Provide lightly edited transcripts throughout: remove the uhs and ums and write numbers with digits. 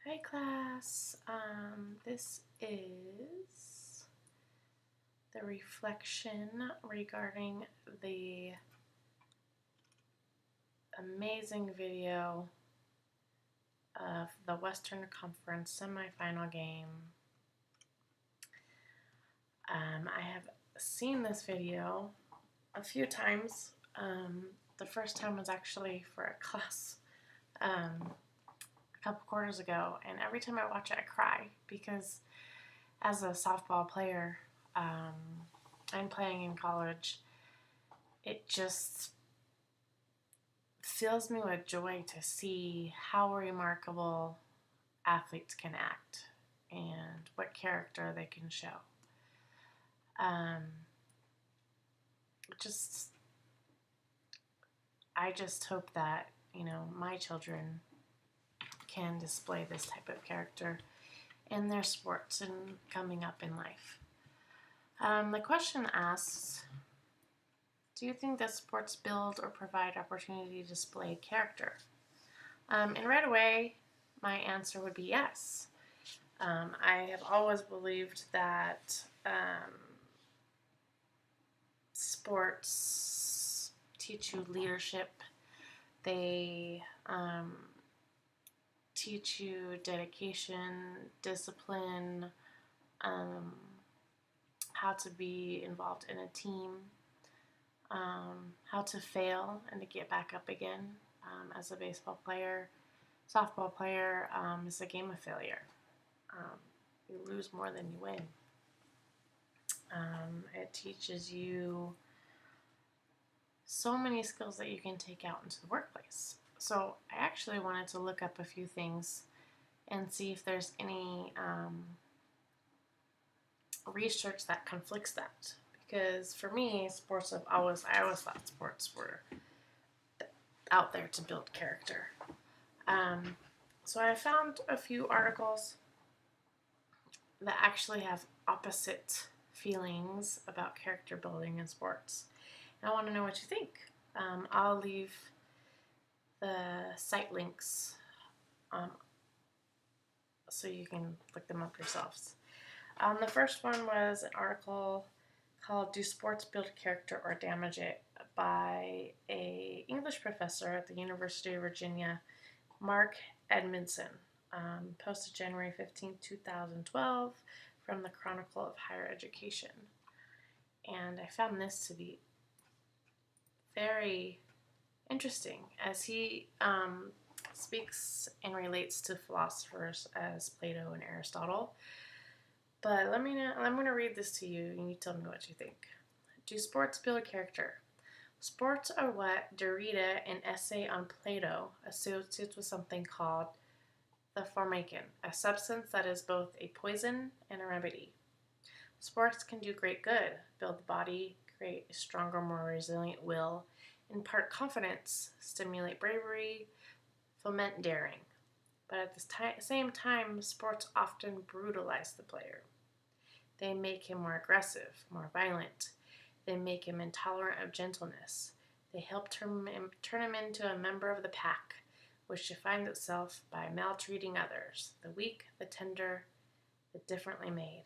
Hi class, this is the reflection regarding the amazing video of the Western Conference semifinal game. I have seen this video a few times. The first time was actually for a class a couple quarters ago, and every time I watch it I cry because as a softball player and playing in college, it just fills me with joy to see how remarkable athletes can act and what character they can show. Just I just hope that my children can display this type of character in their sports and coming up in life. The question asks, do you think that sports build or provide opportunity to display character? And right away, my answer would be yes. I have always believed that sports teach you leadership. They teach you dedication, discipline, how to be involved in a team, how to fail and to get back up again. As a baseball player, softball player, is a game of failure. You lose more than you win. It teaches you so many skills that you can take out into the workplace. So I actually wanted to look up a few things and see if there's any research that conflicts that. Because for me, I always thought sports were out there to build character. So I found a few articles that actually have opposite feelings about character building in sports. And I want to know what you think. I'll leave the site links so you can look them up yourselves. The first one was an article called "Do Sports Build Character or Damage It?" by an English professor at the University of Virginia, Mark Edmondson, posted January 15, 2012 from the Chronicle of Higher Education. And I found this to be very interesting as he speaks and relates to philosophers as Plato and Aristotle. But I'm going to read this to you and you tell me what you think. Do sports build character? Sports are what Derrida, an essay on Plato, associates with something called the pharmakon, a substance that is both a poison and a remedy. Sports can do great good, build the body, create a stronger, more resilient will, impart confidence, stimulate bravery, foment daring. But at the same time, sports often brutalize the player. They make him more aggressive, more violent. They make him intolerant of gentleness. They help turn him into a member of the pack, which defines itself by maltreating others, the weak, the tender, the differently made.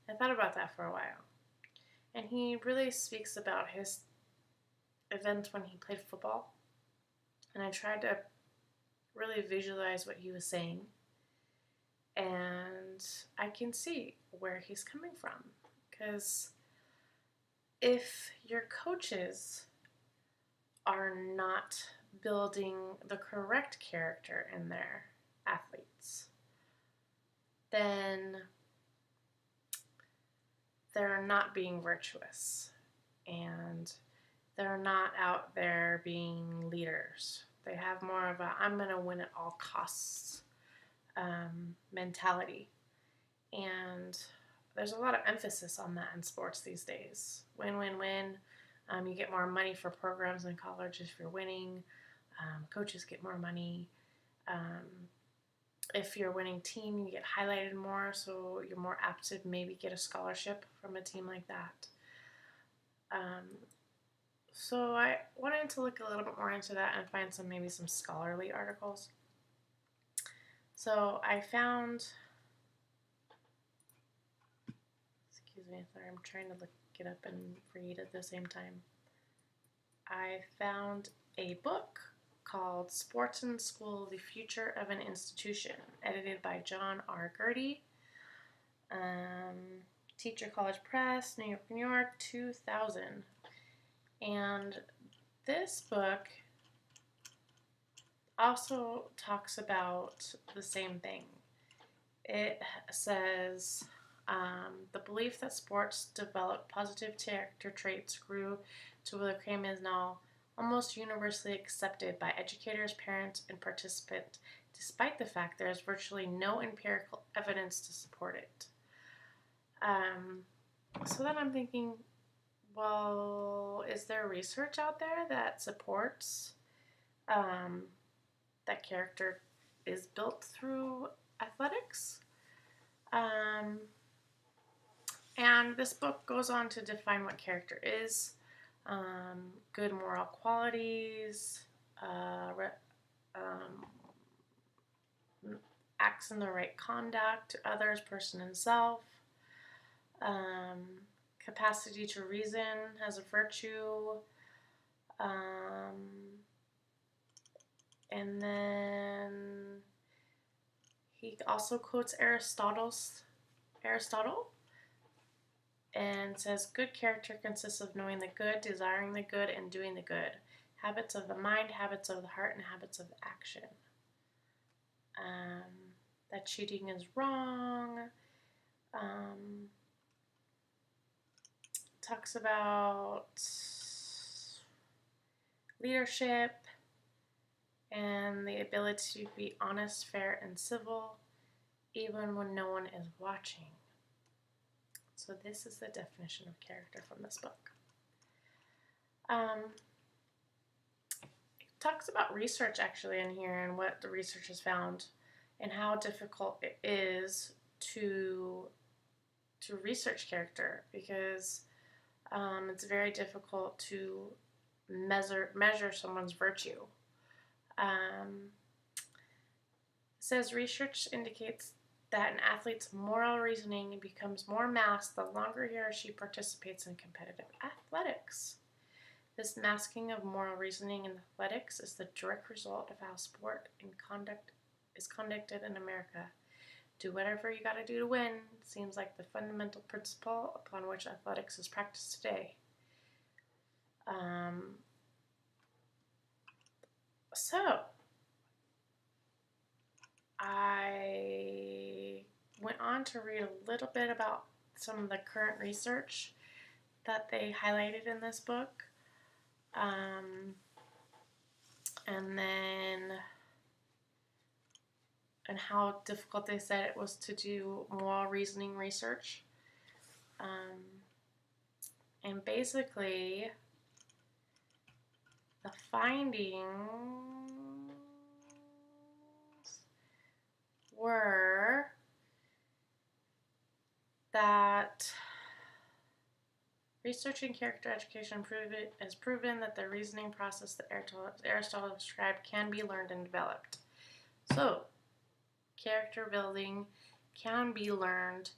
I thought about that for a while. And he really speaks about his event when he played football. And I tried to really visualize what he was saying. And I can see where he's coming from. Because if your coaches are not building the correct character in their athletes, then they're not being virtuous and they're not out there being leaders. They have more of a I'm going to win at all costs mentality. And there's a lot of emphasis on that in sports these days. Win, win, win. You get more money for programs in college if you're winning. Coaches get more money. If you're a winning team, you get highlighted more, so you're more apt to maybe get a scholarship from a team like that. So I wanted to look a little bit more into that and find maybe some scholarly articles. So I found, excuse me, sorry, I'm trying to look it up and read at the same time. I found a book called Sports in School, The Future of an Institution, edited by John R. Gertie. Teacher College Press, New York, New York, 2000. And this book also talks about the same thing. It says the belief that sports develop positive character traits grew to where the claim is now almost universally accepted by educators, parents, and participants, despite the fact there is virtually no empirical evidence to support it. So then I'm thinking, well, is there research out there that supports that character is built through athletics? And this book goes on to define what character is, good moral qualities, acts in the right conduct to others, person, and self, capacity to reason has a virtue, and then he also quotes Aristotle, and says good character consists of knowing the good, desiring the good, and doing the good. Habits of the mind, habits of the heart, and habits of action. That cheating is wrong. Talks about leadership and the ability to be honest, fair, and civil, even when no one is watching. So this is the definition of character from this book. It talks about research actually in here and what the research has found and how difficult it is to research character, because it's very difficult to measure someone's virtue. It says research indicates that an athlete's moral reasoning becomes more masked the longer he or she participates in competitive athletics. This masking of moral reasoning in athletics is the direct result of how sport and conduct is conducted in America. Do whatever you gotta do to win seems like the fundamental principle upon which athletics is practiced today. So, I went on to read a little bit about some of the current research that they highlighted in this book. And how difficult they said it was to do moral reasoning research. And basically, the findings were that research in character education has proven that the reasoning process that Aristotle described can be learned and developed. So, character building can be learned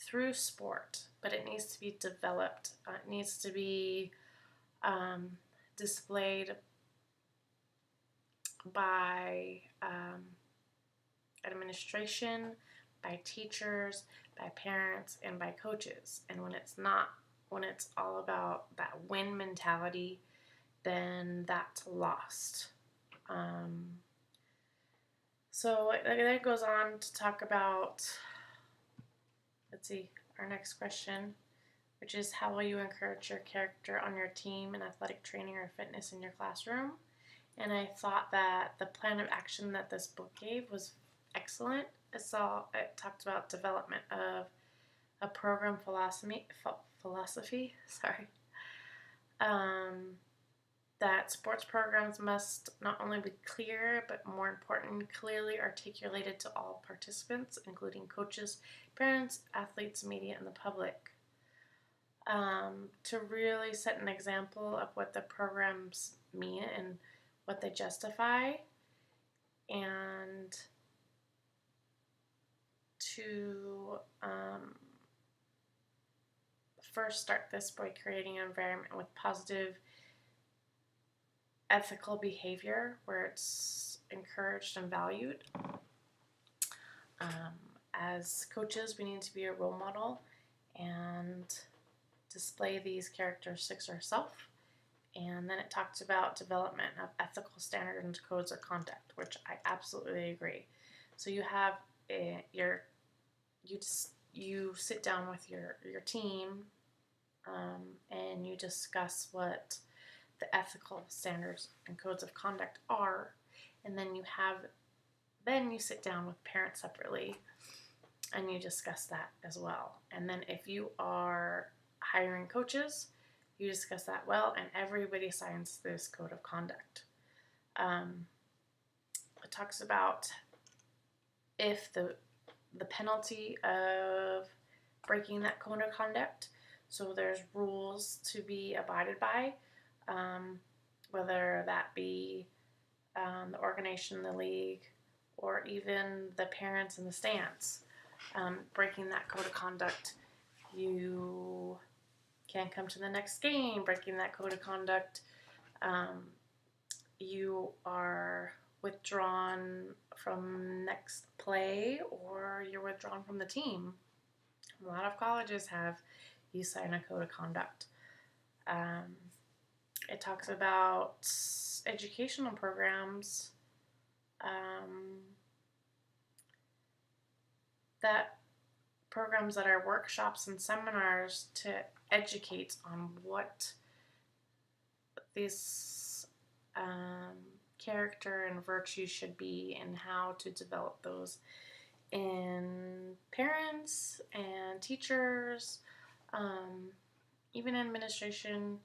through sport, but it needs to be developed. It needs to be displayed by administration, by teachers, by parents, and by coaches. And when it's all about that win mentality, then that's lost. So it goes on to talk about, let's see, our next question, which is how will you encourage your character on your team in athletic training or fitness in your classroom? And I thought that the plan of action that this book gave was excellent. It talked about development of a program philosophy, that sports programs must not only be clear, but more important, clearly articulated to all participants, including coaches, parents, athletes, media, and the public. To really set an example of what the programs mean and what they justify, and to first start this by creating an environment with positive ethical behavior where it's encouraged and valued. As coaches, we need to be a role model and display these characteristics ourselves. And then it talks about development of ethical standards and codes of conduct, which I absolutely agree. So you have you sit down with your team, and you discuss what the ethical standards and codes of conduct are, and then you sit down with parents separately and you discuss that as well. And then if you are hiring coaches, you discuss that well, and everybody signs this code of conduct. It talks about if the penalty of breaking that code of conduct. So there's rules to be abided by, whether that be the organization, the league, or even the parents in the stands. Breaking that code of conduct, you can't come to the next game. Breaking that code of conduct, you are withdrawn from next play, or you're withdrawn from the team. A lot of colleges have you sign a code of conduct. It talks about educational programs that are workshops and seminars to educate on what these character and virtues should be and how to develop those in parents and teachers, even administration,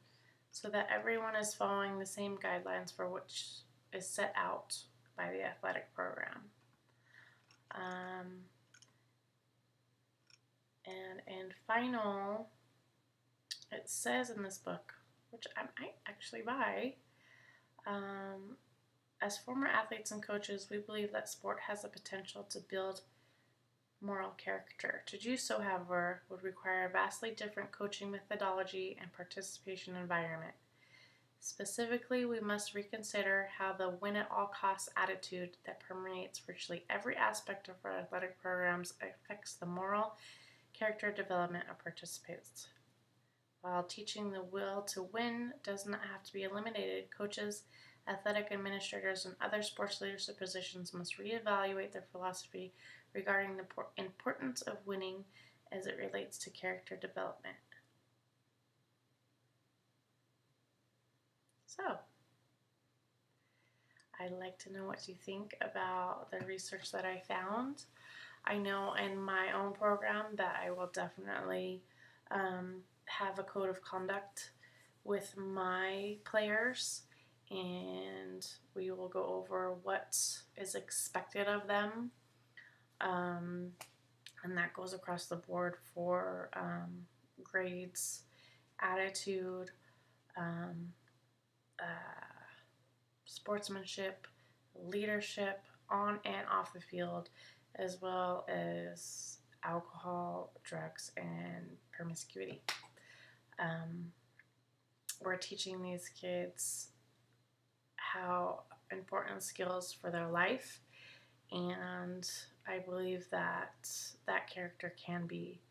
so that everyone is following the same guidelines for which is set out by the athletic program. And final, it says in this book, which I might actually buy, as former athletes and coaches, we believe that sport has the potential to build moral character. To do so, however, would require a vastly different coaching methodology and participation environment. Specifically, we must reconsider how the win-at-all-costs attitude that permeates virtually every aspect of our athletic programs affects the moral character development of participants. While teaching the will to win does not have to be eliminated, coaches, athletic administrators, and other sports leadership positions must reevaluate their philosophy regarding the importance of winning as it relates to character development. So, I'd like to know what you think about the research that I found. I know in my own program that I will definitely have a code of conduct with my players, and we will go over what is expected of them, and that goes across the board for grades, attitude, sportsmanship, leadership on and off the field, as well as alcohol, drugs, and promiscuity. We're teaching these kids how important skills for their life, and I believe that that character can be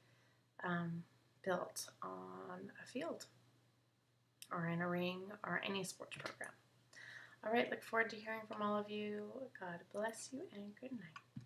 built on a field or in a ring or any sports program. All right, look forward to hearing from all of you. God bless you and good night.